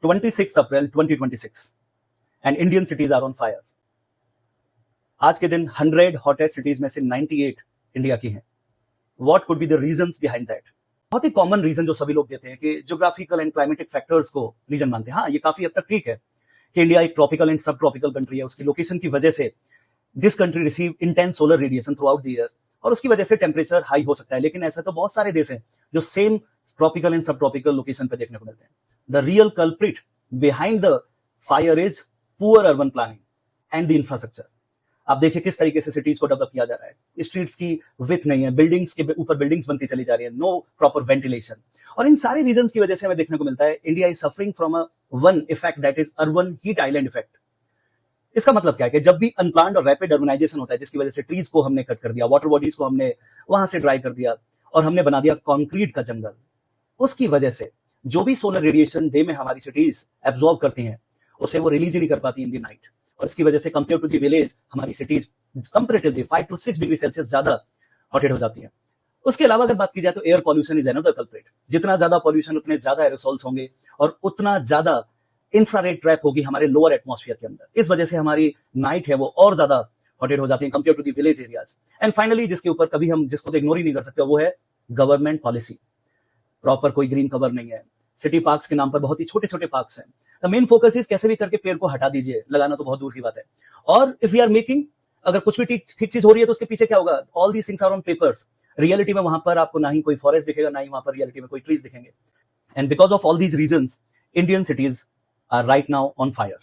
26 April 2026 and Indian cities are on fire. आज के दिन 100 हॉटेस्ट सिटीज में से 98 इंडिया की हैं। What could be the reasons behind that? बहुत ही कॉमन रीजन जो सभी लोग देते हैं कि ज्योग्राफिकल एंड क्लाइमेटिक फैक्टर्स को रीजन मानते हैं। हाँ, ये काफी हद तक ठीक है कि इंडिया एक ट्रॉपिकल एंड सब ट्रॉपिकल कंट्री है। उसकी लोकेशन की वजह से this country receive intense solar radiation through out the year और उसकी वजह से टेम्परेचर हाई हो सकता है। लेकिन ऐसा तो बहुत सारे देश हैं जो सेम ट्रॉपिकल एंड सब ट्रॉपिकल लोकेशन पे देखने को मिलते हैं। The real culprit behind the fire is poor urban planning and the infrastructure. आप देखिए किस तरीके से सिटीज को डेवलप किया जा रहा है। स्ट्रीट्स की विड्थ नहीं है, बिल्डिंग्स के ऊपर बिल्डिंग्स बनती चली जा रही है, नो प्रॉपर वेंटिलेशन। और इन सारे रीजंस की वजह से हमें देखने को मिलता है India is suffering from a one effect that is urban heat island effect. इसका मतलब क्या है कि जब भी अनप्लान्ड और रैपिड अर्बनाइजेशन होता है, जिसकी वजह से ट्रीज को हमने कट कर दिया, वाटर बॉडीज को हमने वहां से ड्राई कर दिया और हमने बना दिया कॉन्क्रीट का जंगल, उसकी वजह से जो भी सोलर रेडिएशन डे में हमारी सिटीज एब्जॉर्ब करती हैं उसे वो रिलीज ही नहीं कर पाती इन द नाइट। और इसकी वजह से कंपेयर टू द विलेज हमारी cities comparatively 5 to 6 degree Celsius ज्यादा हॉटेड हो जाती है। उसके अलावा अगर बात की जाए तो air pollution is another culprit. जितना ज्यादा पॉल्यूशन उतने ज्यादा एरोसॉल्स होंगे और उतना ज्यादा इंफ्रारेड ट्रैप होगी हमारे लोअर एटमॉस्फेयर के अंदर। इस वजह से हमारी नाइट है वो और ज्यादा हॉटेड हो जाती है compare to the village areas. And finally जिसके ऊपर कभी हम जिसको तो इग्नोर ही नहीं कर सकते वो है गवर्नमेंट पॉलिसी। प्रॉपर कोई ग्रीन कवर नहीं है। सिटी पार्क्स के नाम पर बहुत ही छोटे छोटे पार्क्स हैं। द मेन फोकस इज कैसे भी करके पेड़ को हटा दीजिए, लगाना तो बहुत दूर की बात है। और इफ वी आर मेकिंग, अगर कुछ भी ठीक चीज हो रही है तो उसके पीछे क्या होगा? All these things are on papers. Reality में वहां पर आपको ना ही कोई फॉरेस्ट दिखेगा, ना ही वहां पर रियलिटी में कोई ट्रीज दिखेंगे। And because of all these reasons Indian cities are right now on fire.